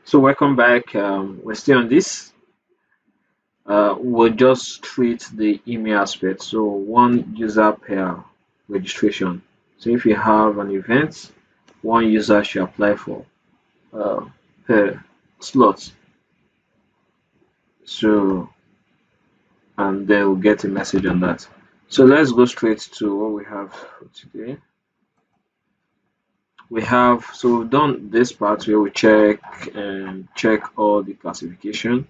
So welcome back. We're still on this. We'll just treat the email aspect. So one user per registration. So if you have an event, one user should apply for uh, per slot. So and they will get a message on that. So let's go straight to what we have for today. We've done this part where we check all the classification.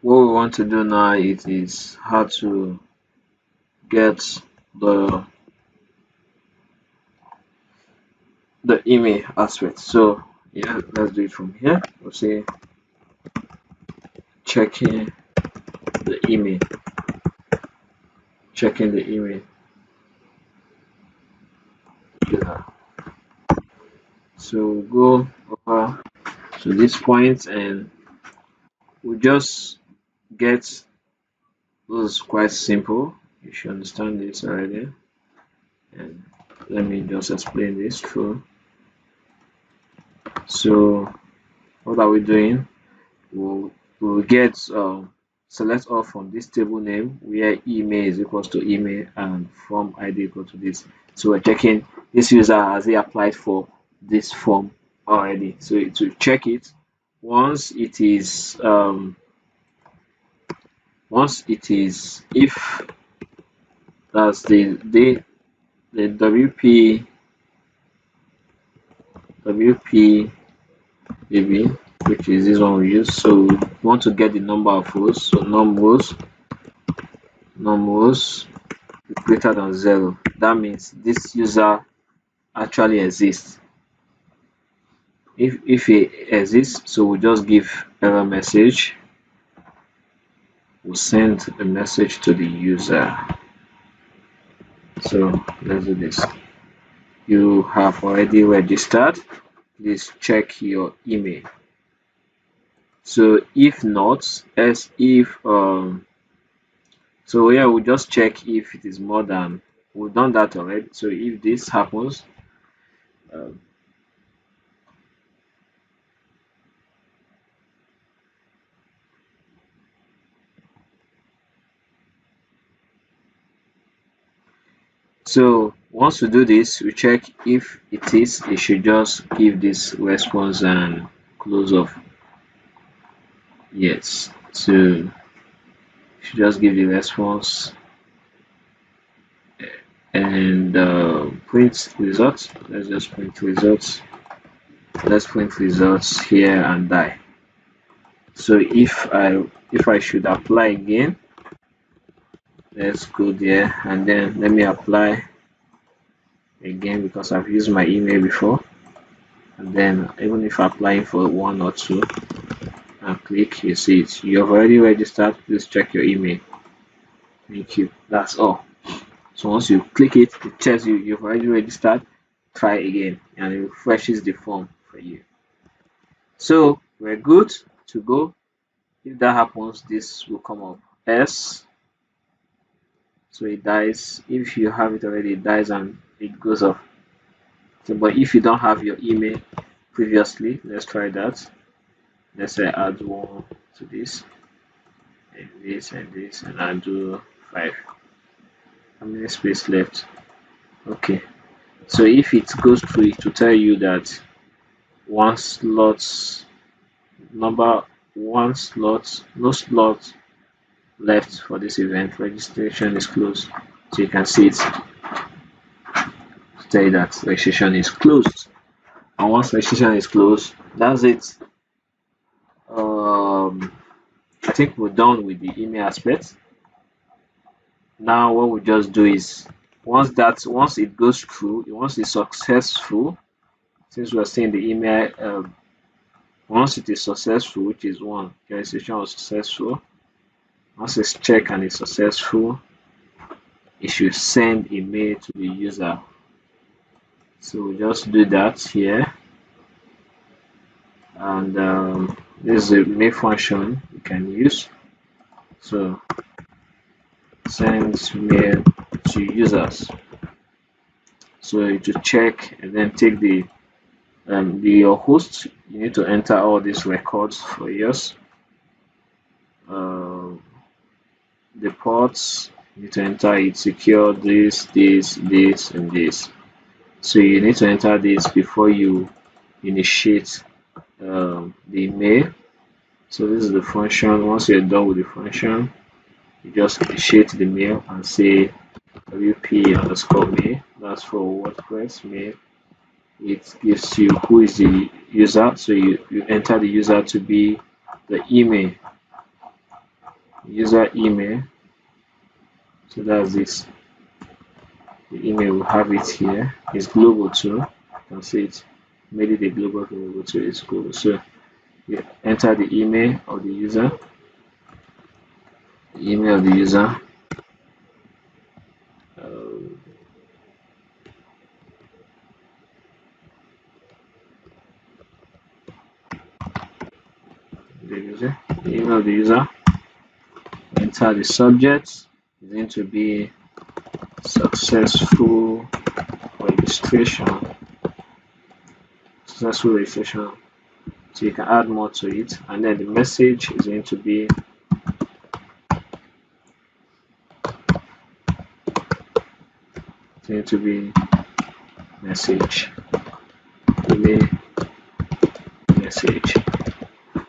What we want to do now is how to get the the email aspect. So yeah, let's do it from here. We'll say checking the email, checking the email. Yeah. So we'll go over to this point and we'll just get this is quite simple. You should understand this already. And let me just explain this through. So what are we doing? We'll get select all from this table name where email is equals to email and form ID equal to this. So we're checking this user has he applied for this form already. So to check it, once it is if that's the WP maybe, which is this one we use. So we want to get the number of rows. So num rows greater than 0. That means this user actually exists. If he exists, so we'll just give error message. We'll send a message to the user. So let's do this. You have already registered. Please check your email. So if not, as if so yeah, we'll just check if it is more than we've done that already. So if this happens, um, so once we do this, we check if it is, it should just give this response and close off. Yes, so you should just give the response and print results. Let's just print results. Let's print results here and die. So if I should apply again, let's go there and then let me apply again because I've used my email before. And then even if applying for one or two and click, you see it. You have already registered. Please check your email. Thank you. That's all. So once you click it, it tells you you've already registered. Try again and it refreshes the form for you. So we're good to go. If that happens, this will come up S. So it dies. If you have it already, it dies and it goes off. So, but if you don't have your email previously, let's try that. Let's say add one to this and this and I do 5. How many space left? Okay. So if it goes through, it will tell you that one slot number one slot no slot left for this event. Registration is closed. So you can see it to tell you that registration is closed. And once registration is closed, that's it. I think we're done with the email aspect. Now what we just do is once it goes through, once it's successful, since we're seeing the email, once it is successful, which is one, registration was successful. Once it's checked and it's successful, it should send a mail to the user. So we just do that here, and this is a mail function you can use. So sends mail to users. So to check and then take the your host, you need to enter all these records for yours. Um, the ports, you need to enter it, secure this, and this. So you need to enter this before you initiate the email. So this is the function. Once you're done with the function, you just initiate the mail and say wp underscore mail. That's for WordPress mail. It gives you who is the user. So you enter the user to be the email, user email. So that's this. The email will have it here. It's global too. You can see it. Made it a global too. It's global. So you enter the email of the user. The email of the user. Um, the email of the user. Enter the subject. It's going to be successful registration. Successful registration. So you can add more to it, and then the message is going to be message, email message.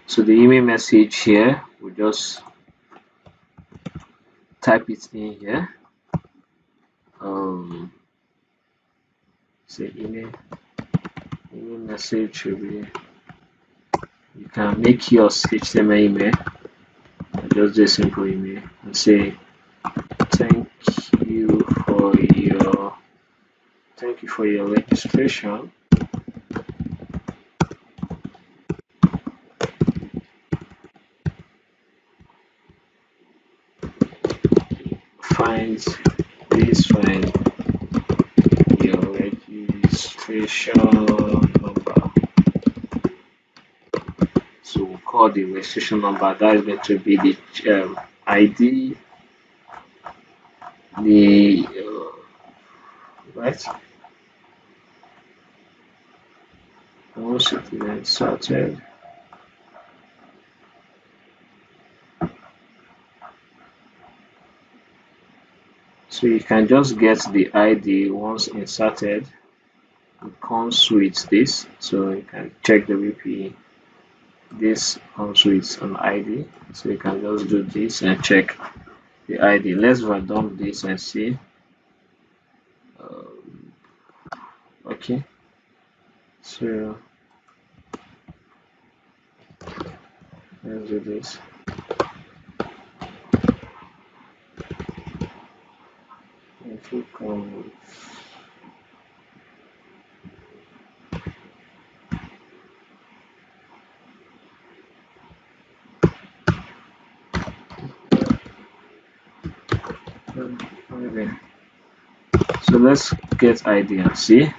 So the email message here, we just type it in here. Say email message should be. You can make your HTML email, just do a simple email and say thank you for your registration. Find your registration number. So we'll call the registration number. That is going to be the ID, the right. Once it is inserted, so you can just get the ID once inserted. It comes with this, so you can check the WP. This comes with an ID, so you can just do this and check the ID. Let's random this and see. Okay, so let's do this. If you come okay. So let's get ID and see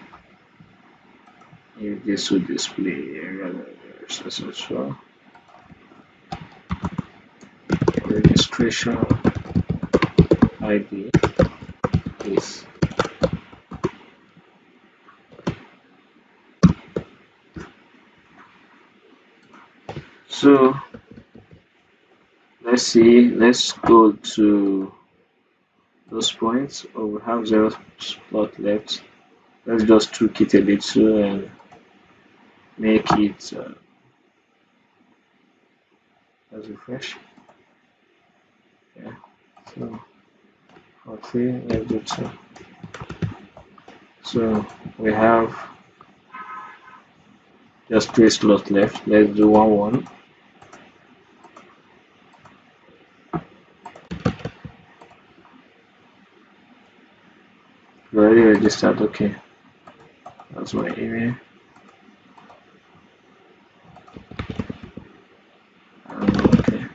if this will display successful registration ID is so let's see, let's go to those points. Oh, we have 0 slot left. Let's just tweak it a little and make it let's refresh. Yeah, so okay, let's do 2. So we have just 3 slots left. Let's do 1 You already registered. Okay, that's my email. Okay,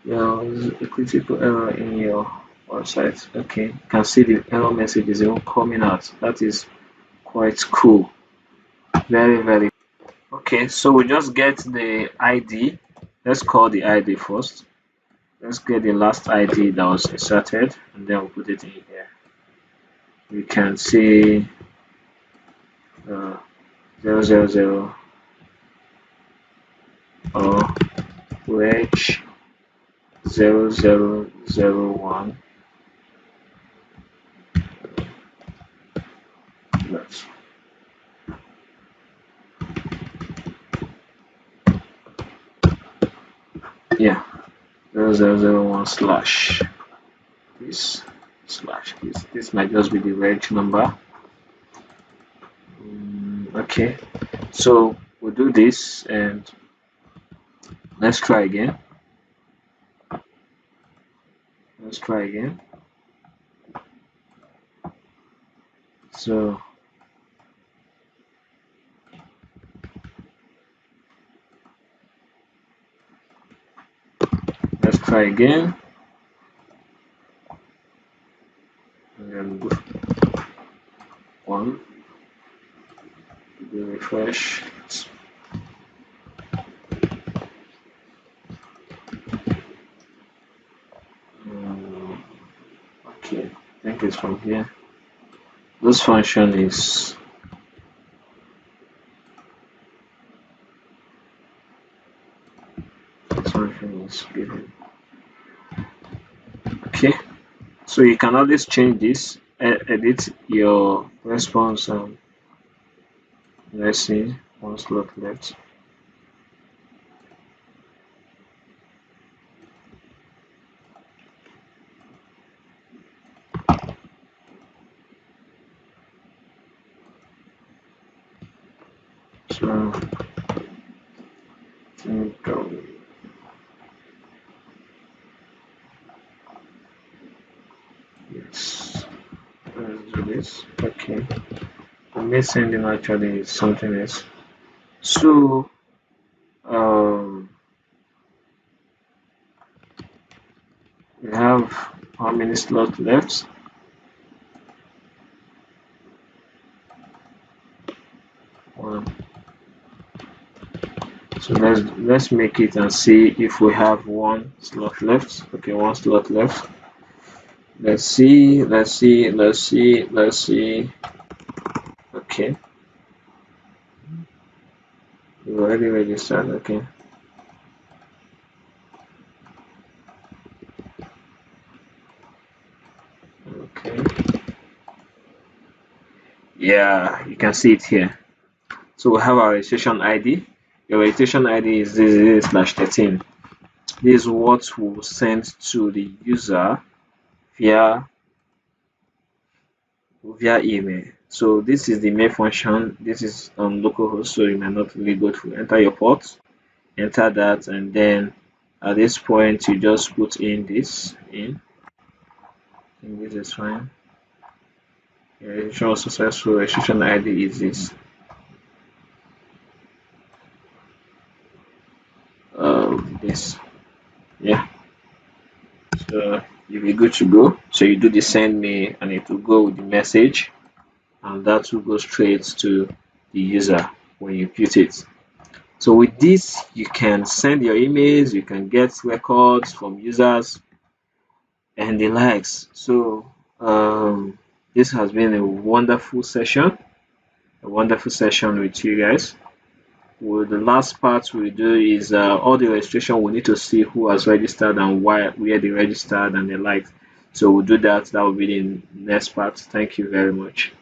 there's a critical error in your website. Okay, you can see the error message is even coming out. That is quite cool. Very okay. So we just get the ID. Let's call the ID first. Let's get the last ID that was inserted, and then we'll put it in here. we can say 000 or wedge 0001. Yeah, 0001 slash this slash this. This might just be the reg number. Okay, so we'll do this and let's try again. Let's try again. So let's try again. And then go one. Do refresh. Okay, I think it's from here. This function is given. Okay, so you can always change this, edit your response. Let's see, one slot left. So yes, let's do this. Okay, the main sending actually is something else. So we have how many slots left? One. So let's make it and see if we have one slot left. Okay, one slot left. Let's see. Okay, we already registered. Okay. Okay. Yeah, you can see it here. So we have our registration ID. Your registration ID is this /13. This is what we'll send to the user via email. So this is the main function. This is on localhost, so you may not really go to enter your port, enter that, and then at this point you just put in this in. And this is fine. Your registration was successful. Registration ID is this. This. Yeah. So you'll be good to go. So you do the send me and it will go with the message, and that will go straight to the user when you put it. So with this, you can send your emails, you can get records from users and the likes. So this has been a wonderful session with you guys. Well, the last part we do is all the registration. We need to see who has registered and where they registered and the likes. So we'll do that. That will be the next part. Thank you very much.